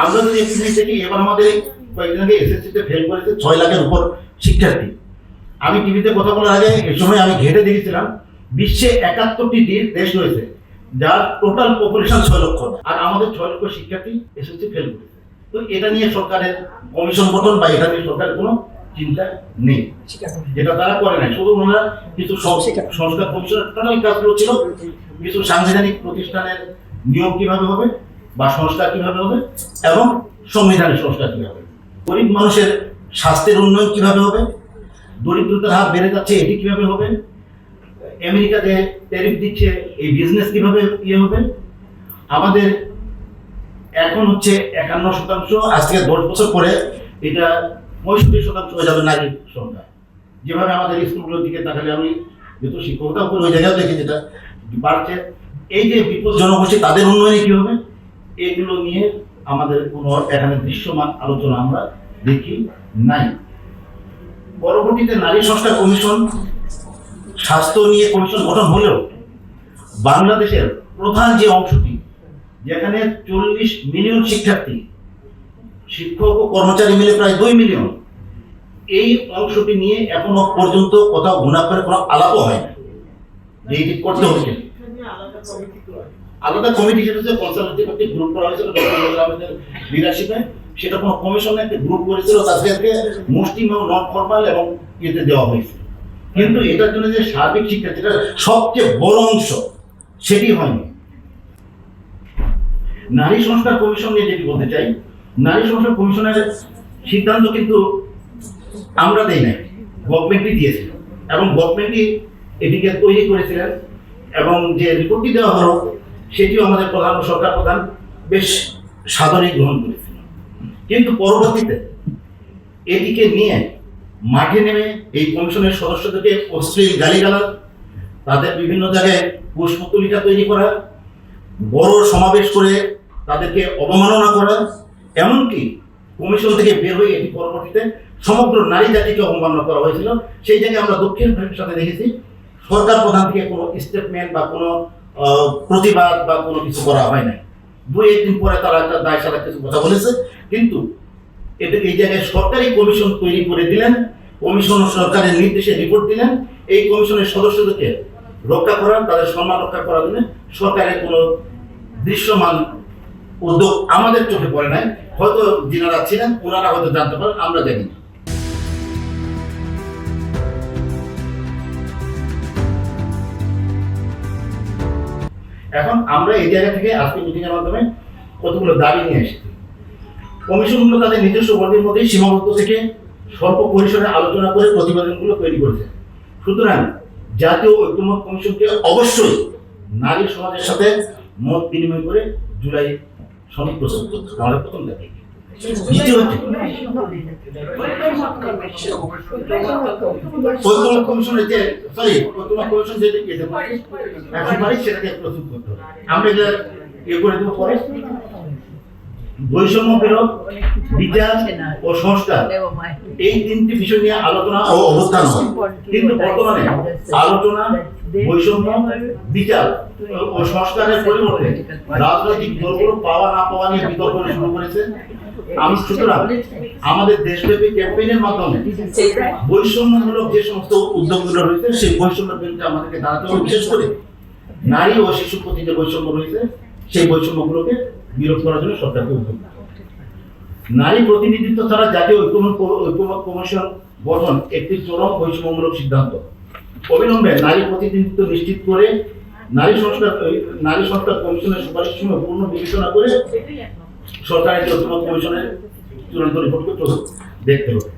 আমরা যদি একটু দেখি, এবার আমাদের কয়েকদিন আগে এসএসসিতে ফেল করেছে 6 লাখের উপর শিক্ষার্থী। আমি টিভিতে কথা বলার আগে এই সময় আমি ঘেটে দেখেছিলাম, বিশ্বে 71টি দেশ রয়েছে যার টোটাল পপুলেশন 6 লক্ষ, আর আমাদের 6 লক্ষ শিক্ষার্থী এসএসসি ফেল করেছে। তো এটা নিয়ে সরকারের কমিশন গঠন বা এটা নিয়ে সরকারের কোনো চিন্তা নেই, যেটা তারা করে নাই। শুধু ওনারা কিছু সংস্কার কমিশনের টোটাল কাজগুলো ছিল, কিছু সাংবিধানিক প্রতিষ্ঠানের নিয়ম কিভাবে হবে বা সংস্কার কিভাবে হবে এবং সংবিধানের সংস্কার কিভাবে হবে, গরিব মানুষের স্বাস্থ্যের উন্নয়ন কিভাবে হবে, দরিদ্রতার হার বেড়ে যাচ্ছে এটি কিভাবে হবে, আমেরিকা যে ট্যারিফ দিচ্ছে এই বিজনেস কিভাবে হবে। আমাদের এখন হচ্ছে 51%, আজকে 10 বছর পরে এটা 65% হয়ে যাবে নারীর সংখ্যা। যেভাবে আমাদের স্কুলগুলোর দিকে তাকালে আমি যেহেতু শিক্ষকতা উপর ওই জায়গায় দেখি যেটা বাড়ছে, এই যে বিপদ জনগোষ্ঠী তাদের উন্নয়নে কি হবে, এগুলো নিয়ে আমাদের কোনো এখানে দৃশ্যমান আলোচনা আমরা দেখি নাই। পরবর্তীতে নারী সংস্কার কমিশন, স্বাস্থ্য নিয়ে কমিশন গঠন হলেও বাংলাদেশের প্রধান যে অংশটি, যেখানে 40 মিলিয়ন শিক্ষার্থী, শিক্ষক ও কর্মচারী মিলে প্রায় 2 মিলিয়ন, এই অংশটি নিয়ে এখনো পর্যন্ত কোথাও গুণাফের কোনো আলাপও হয় না যে এটি করতে হচ্ছে। আলাদা কমিটি যেটা কনসালটেটিভ একটি গ্রুপ করা হয়েছিল ডক্টর লিডারশিপে, সেটা কোনো কমিশনে একটি গ্রুপ করেছিল, তাদেরকে মুসলিম এবং নন ফর্মাল এবং ইয়েতে দেওয়া হয়েছে। কিন্তু এটার জন্য যে সার্বিক শিক্ষা, যেটা সবচেয়ে বড় অংশ, সেটি হয়নি। নারী সংস্কার কমিশন নিয়ে যেটি বলতে চাই, নারী সংস্কার কমিশনের সিদ্ধান্ত কিন্তু আমরা দেই নাই, গভর্নমেন্টই দিয়েছিল এবং গভর্নমেন্টই এটিকে তৈরি করেছিলেন এবং যে রিপোর্টটি দেওয়া হলো সেটিও আমাদের সরকার প্রধান বেশ সাদরে গ্রহণ করেছিল। কিন্তু পরবর্তীতে এটিকে নিয়ে মাঠে নেমে এই কমিশনের সদস্যদেরকে অশ্লীল গালিগালাজ, তাদের বিভিন্ন জায়গায় পুষ্পতলিকা তৈরি করা, বড় সমাবেশ করে তাদেরকে অবমাননা করা, এমনকি কমিশন থেকে বের হয়ে এটি পরবর্তীতে সমগ্র নারী জাতিকে অবমাননা করা হয়েছিল। সেই জায়গায় আমরা দক্ষিণ ভারতের সাথে দেখেছি সরকার প্রধান থেকে কোনো স্টেটমেন্ট বা কোনো প্রতিবাদ বা কোনো কিছু করা হয় নাই। 2-1 দিন পরে তারা একটা দায় সারা কিছু কথা বলেছে, কিন্তু এটা এই জায়গায় সরকারি কমিশন তৈরি করে দিলেন, কমিশন সরকারের নির্দেশে রিপোর্ট দিলেন। এই কমিশনের সদস্যদেরকে রক্ষা করার, তাদের সম্মান রক্ষা করার জন্য সরকারের কোনো দৃশ্যমান উদ্যোগ আমাদের চোখে পড়ে নাই। হয়তো যিনারা ছিলেন ওনারা হয়তো জানতে পারেন, আমরা জানি না। এখন আমরা এই জায়গা থেকে আজকে মিটিং এর মাধ্যমে কতগুলো দাবি নিয়ে এসেছি। কমিশনগুলো তাদের নিজস্ব বর্গের মধ্যেই সীমাবদ্ধ থেকে স্বল্প পরিসরে আলোচনা করে প্রতিবেদনগুলো তৈরি করেছে। সুতরাং জাতীয় ঐক্যমত কমিশনকে অবশ্যই নারী সমাজের সাথে মত বিনিময় করে জুলাই সনদ প্রস্তুত করতে হবে। আমাদের প্রথম দাবি। দ্বিতীয় হচ্ছে ঐক্যমত কমিশনের যে ঐক্যমত কমিশন যেটা সেটাকে প্রস্তুত করতে হবে। আমরা এটা করে দেবো পরে। বৈষম্য বিরোধ, বিচার ও সংস্কার, এই 3টি বিষয় নিয়ে আলোচনা ও অবস্থান হয়। কিন্তু বর্তমানে আলোচনা, বৈষম্য, বিচার ও সংস্কারের পরিবর্তে রাজনৈতিক দলগুলো পাওয়া না পাওয়া নিয়ে বিতর্ক শুরু করেছে। সুতরাং আমাদের দেশব্যাপী ক্যাম্পেইনের মাধ্যমে বৈষম্যমূলক যে সমস্ত উদ্যোগগুলো রয়েছে সেই বৈষম্যের বিরুদ্ধে আমাদেরকে দাঁড়াতে হবে। বিশেষ করে নারী ও শিশুর প্রতি যে বৈষম্য রয়েছে সেই বৈষম্যগুলোকে বিরোধ করার জন্য সরকারকে উদ্যোগ নিতে হবে। নারী প্রতিনিধিত্ব ছাড়া জাতীয় ঐক্যমত কমিশন গঠন একটি চরম বৈষম্যমূলক সিদ্ধান্ত। অবিলম্বে নারী প্রতিনিধিত্ব নিশ্চিত করে নারী সংস্কার কমিশনের সুপারিশ সময় পূর্ণ বিবেচনা করে সরকারের ঐক্যমত কমিশনের চূড়ান্ত রিপোর্টকে দেখতে হবে।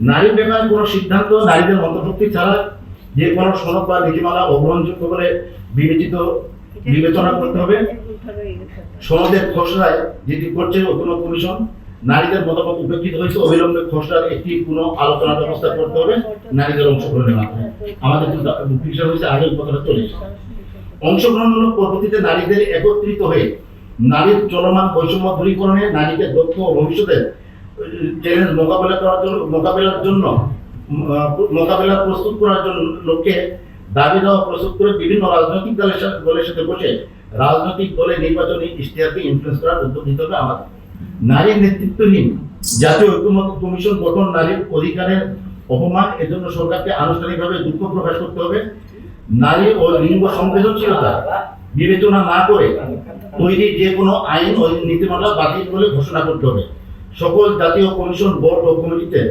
নারীর ব্যাপারে কোনো সিদ্ধান্ত নারীদের অন্তর্ভুক্তি ছাড়া যে কোনো সনদ বা নীতিমালা অগ্রহণযোগ্য বলে বিবেচনা করতে হবে। সনদের খসড়ায় যেটি করছে ঐক্যমত কমিশন, নারীদের মতামত উপেক্ষিত হয়েছে, অবিলম্বে খসড়ার একটি পুনঃ আলোচনার ব্যবস্থা করতে হবে নারীদের অংশগ্রহণের মাধ্যমে। আমাদের বিষয় হয়েছে আগের কথাটা চলেছে। অংশগ্রহণমূলক পদ্ধতিতে নারীদের একত্রিত হয়ে নারীর চলমান বৈষম্য দূরীকরণে, নারীকে দক্ষ ও ভবিষ্যতের চ্যালেঞ্জ মোকাবেলা প্রস্তুত করার জন্য লক্ষ্যে দাবি দেওয়া প্রস্তুত করে বিভিন্ন রাজনৈতিক দলের সাথে বসে রাজনৈতিক দলের নির্বাচনী ইশতেহারকে ইনফ্লুয়েন্স করার উদ্যোগ নিতে হবে। আমাদের নারী নেতৃত্বহীন জাতীয় ঐক্যমত্য কমিশন গঠন নারীর অধিকারের অপমান, এজন্য সরকারকে আনুষ্ঠানিকভাবে দুঃখ প্রকাশ করতে হবে। নারী ও লিঙ্গ সংবেদনশীলতা বিবেচনা না করে তৈরি যে কোনো আইন ও নীতিমালা বাতিল বলে ঘোষণা করতে হবে। সকল জাতীয় কমিশন, বোর্ড ও কমিটিতে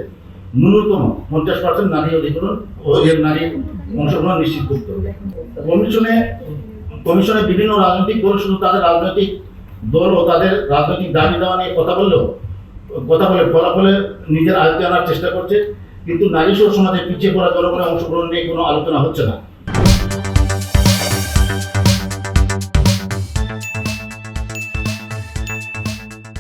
ন্যূনতম 50% নারী অধিগ্রহণ ও এর নারীর অংশগ্রহণ নিশ্চিত করতে হবে। কমিশনে বিভিন্ন রাজনৈতিক দল শুধু তাদের রাজনৈতিক দল ও তাদের রাজনৈতিক দাবি দাওয়া নিয়ে কথা বলে ফলাফলে নিজের আয়ত্তে আনার চেষ্টা করছে, কিন্তু নারী সহ সমাজে পিছিয়ে পড়া জনগণের অংশগ্রহণ নিয়ে কোনো আলোচনা হচ্ছে না।